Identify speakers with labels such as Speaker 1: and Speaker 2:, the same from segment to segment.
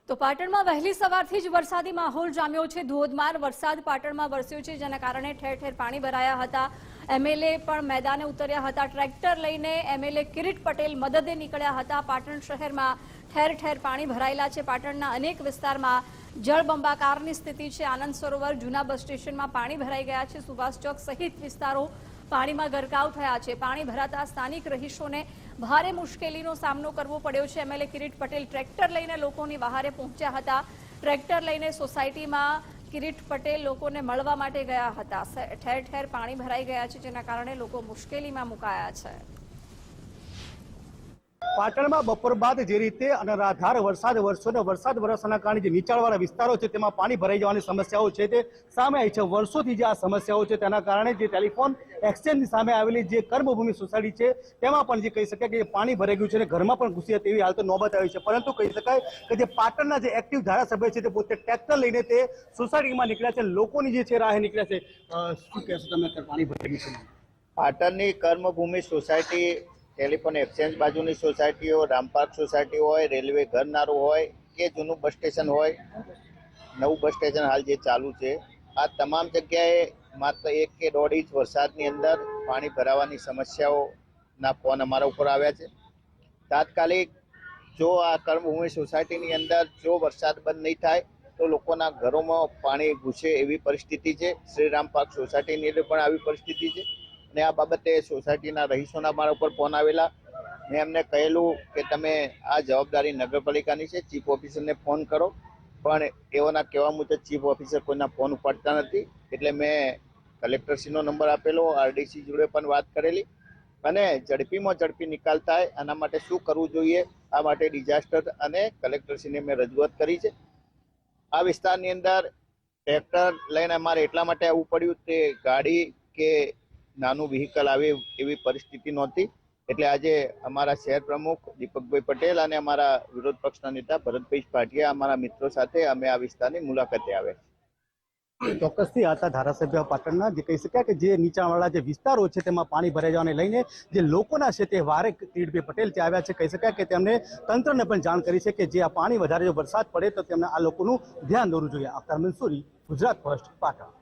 Speaker 1: તો પાટણમાં વહેલી સવારથી જ વરસાદી માહોલ જામ્યો છે। ધોધમાર વરસાદ પાટણમાં વરસ્યો છે, જેના કારણે ઠેર ઠેર પાણી ભરાયા હતા। એમએલએ પણ મેદાને ઉતર્યા હતા। ટ્રેક્ટર લઈને એમએલએ કિરીટ પટેલ મદદે નીકળ્યા હતા। પાટણ શહેરમાં ઠેર ઠેર પાણી ભરાયેલા છે। પાટણના અનેક વિસ્તારમાં જળબંબાકારની સ્થિતિ છે। આનંદ સરોવર જૂના બસ સ્ટેશનમાં પાણી ભરાઈ ગયા છે। સુભાષ ચોક સહિત વિસ્તારો પાણીમાં ગરકાવ થયા છે। પાણી ભરાતા સ્થાનિક રહીશોને ભારે મુશ્કેલીનો સામનો કરવો પડ્યો છે। એમએલએ કિરીટ પટેલ ટ્રેક્ટર લઈને લોકોની વહારે પહોંચ્યા હતા। ટ્રેક્ટર લઈને સોસાયટીમાં કિરીટ પટેલ લોકોને મળવા માટે ગયા હતા। ઠેર ઠેર પાણી ભરાઈ ગયા છે, જેના કારણે લોકો મુશ્કેલીમાં મુકાયા છે।
Speaker 2: પાટણમાં બપોર બાદ જે રીતે અનરાધાર વરસાદ વરસ્યો ને વરસાદ વરસવાના કારણે જે નીચાણવાળા વિસ્તારો છે તેમાં પાણી ભરાઈ જવાની સમસ્યાઓ છે તે સામે આવી છે। વર્ષોથી જે આ સમસ્યાઓ છે તેના કારણે જે ટેલિફોન એક્સચેન્જની સામે આવેલી જે કર્મભૂમિ સોસાયટી છે તેમાં પણ જે કહી શકાય કે પાણી ભરાઈ ગયું છે અને ઘરમાં પણ ઘૂસી તેવી હાલ તો નોબત આવી છે। પરંતુ કહી શકાય કે જે પાટણના જે એક્ટિવ ધારાસભ્ય છે તે પોતે ટ્રેક્ટર લઈને તે સોસાયટીમાં નીકળ્યા છે, લોકોની જે છે રાહે નીકળ્યા છે। શું કહેશો તમે પાણી ભરાઈ ગયું છે?
Speaker 3: પાટણની કર્મભૂમિ સોસાયટી, ટેલિફોન એક્સચેન્જ બાજુની સોસાયટીઓ, રામપાર્ક સોસાયટી હોય, રેલવે ઘરનારું હોય કે જૂનું બસ સ્ટેશન હોય, નવું બસ સ્ટેશન હાલ જે ચાલુ છે, આ તમામ જગ્યાએ માત્ર 1 કે 1.5 ઇંચ વરસાદની અંદર પાણી ભરાવાની સમસ્યાઓના ફોન અમારા ઉપર આવ્યા છે। તાત્કાલિક જો આ કર્મભૂમિ સોસાયટીની અંદર જો વરસાદ બંધ નહીં થાય તો લોકોના ઘરોમાં પાણી ઘૂસે એવી પરિસ્થિતિ છે। શ્રીરામ પાર્ક સોસાયટીની અંદર પણ આવી પરિસ્થિતિ છે અને આ બાબતે સોસાયટીના રહીશોના મારા ઉપર ફોન આવેલા। મેં એમને કહેલું કે તમે આ જવાબદારી નગરપાલિકાની છે, ચીફ ઓફિસરને ફોન કરો, પણ એઓના કહેવા મુજબ ચીફ ઓફિસર કોઈના ફોન ઉપાડતા નથી। એટલે મેં કલેક્ટરશ્રીનો નંબર આપેલો, આરડીસી જોડે પણ વાત કરેલી અને ઝડપીમાં ઝડપી નિકાલ થાય આના માટે શું કરવું જોઈએ આ માટે ડિઝાસ્ટર અને કલેક્ટરશ્રીને મેં રજૂઆત કરી છે। આ વિસ્તારની અંદર ટ્રેક્ટર લઈને અમારે એટલા માટે આવવું પડ્યું કે ગાડી કે નાનું વ્હીકલ આવે એવી પરિસ્થિતિ નહોતી। એટલે આજે અમારા શહેર પ્રમુખ દીપકભાઈ પટેલ અને અમારા વિરોધ પક્ષના નેતા ભરતભાઈ ભાટિયા અમારા મિત્રો સાથે અમે આ વિસ્તારની મુલાકાતે આવ્યા છીએ।
Speaker 2: ચોક્કસથી હતા ધારાસભ્ય પાટણના જે કહી શકાય કે જે નીચાણવાળા જે વિસ્તારો છે તેમાં પાણી ભરાઈ જવાને લઈને જે લોકોના છે તે વારે કિરીટભાઈ પટેલ ત્યાં આવ્યા છે। કહી શકાય કે તેમને તંત્રને પણ જાણ કરી છે કે જે આ પાણી વધારે જો વરસાદ પડે તો તેમને આ લોકોનું ધ્યાન દોરવું જોઈએ। અખ્તર મંસૂરી, ગુજરાત ફર્સ્ટ, પાટણ।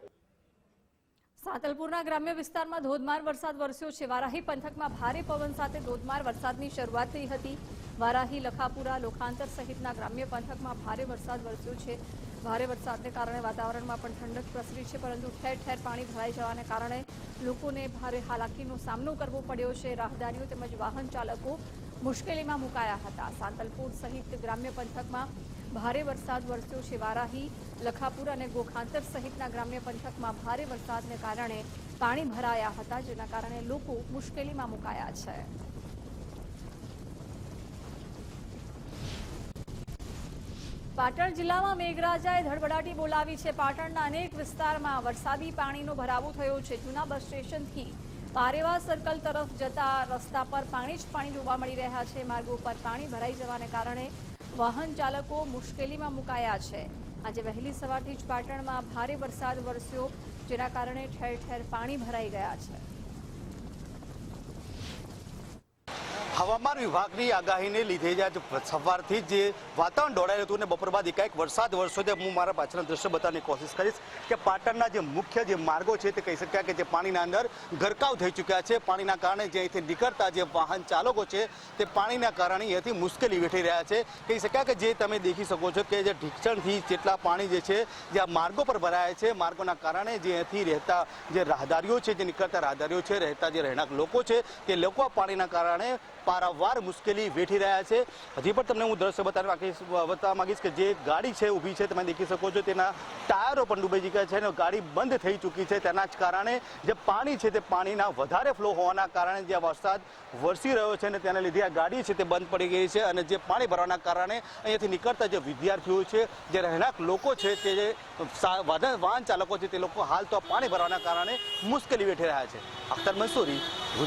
Speaker 1: સાતલપુરના ગ્રામ્ય વિસ્તારમાં ધોધમાર વરસાદ વરસ્યો છે। વારાહી પંથકમાં ભારે પવન સાથે ધોધમાર વરસાદની શરૂઆત થઈ હતી। વારાહી, લખાપુરા, લોખાંતર સહિતના ગ્રામ્ય પંથકમાં ભારે વરસાદ વરસ્યો છે। ભારે વરસાદને કારણે વાતાવરણમાં પણ ઠંડક પ્રસરી છે, પરંતુ ઠેર ઠેર પાણી ભરાઈ જવાને કારણે લોકોને ભારે હાલાકીનો સામનો કરવો પડ્યો છે। રાહદારીઓ તેમજ વાહન ચાલકો મુશ્કેલીમાં મુકાયા હતા। સાંતલપુર સહિત ગ્રામ્ય પંથકમાં ભારે વરસાદ વરસ્યો છે। વારાહી, લખાપુર અને ગોખાંતર સહિતના ગ્રામ્ય પંથકમાં ભારે વરસાદને કારણે પાણી ભરાયા હતા, જેના કારણે લોકો મુશ્કેલીમાં મુકાયા છે। પાટણ જિલ્લામાં મેઘરાજાએ ધડબડાટી બોલાવી છે। પાટણના અનેક વિસ્તારમાં વરસાદી પાણીનો ભરાવો થયો છે। જૂના બસ સ્ટેશનથી પારેવા સર્કલ તરફ જતા રસ્તા પર પાણી જ પાણી જોવા મળી રહ્યા છે। માર્ગો પર પાણી ભરાઈ જવાને કારણે વાહન ચાલકો મુશ્કેલીમાં મુકાયા છે। આજે વહેલી સવારથી જ પાટણમાં ભારે વરસાદ વરસ્યો, જેના કારણે ઠેર ઠેર પાણી ભરાઈ ગયા છે।
Speaker 2: હવામાન વિભાગની આગાહીને લીધે જ સવારથી જે વાતાવરણ દોડાયું હતું ને બપોર બાદ એકાએક વરસાદ વરસ્યો છે। હું મારા પાછળના દ્રશ્ય બતાવવાની કોશિશ કરીશ કે પાટણના જે મુખ્ય જે માર્ગો છે તે કહી શકાય કે જે પાણીના અંદર ગરકાવ થઈ ચૂક્યા છે। પાણીના કારણે જે અહીંથી નીકળતા જે વાહન ચાલકો છે તે પાણીના કારણે અહીંથી મુશ્કેલી વેઠી રહ્યા છે। કહી શકાય કે જે તમે દેખી શકો છો કે જે ઢીકસણથી જેટલા પાણી જે છે જે આ માર્ગો પર ભરાયા છે, માર્ગોના કારણે જે અહીંથી રહેતા જે રાહદારીઓ છે, જે નીકળતા રાહદારીઓ છે, રહેતા જે રહેણાંક લોકો છે તે લોકો પાણીના કારણે પારાવાર મુશ્કેલી વેઠી રહ્યા છે। હજી પણ તમને હું દ્રશ્ય બતાવવા માંગીશ કે જે ગાડી છે ઊભી છે, તમે દેખી શકો છો તેના ટાયરો પણ ડૂબી ચૂક્યા છે અને ગાડી બંધ થઈ ચૂકી છે। તેના જ કારણે જે પાણી છે તે પાણીના વધારે ફ્લો હોવાના કારણે જે વરસાદ વરસી રહ્યો છે અને તેના લીધે આ ગાડી છે તે બંધ પડી ગઈ છે અને જે પાણી ભરવાના કારણે અહીંયાથી નીકળતા જે વિદ્યાર્થીઓ છે, જે રહેણાંક લોકો છે, તે જે વાહન ચાલકો છે તે લોકો હાલ તો પાણી ભરવાના કારણે મુશ્કેલી વેઠી રહ્યા છે। અખ્તર મંસૂરી,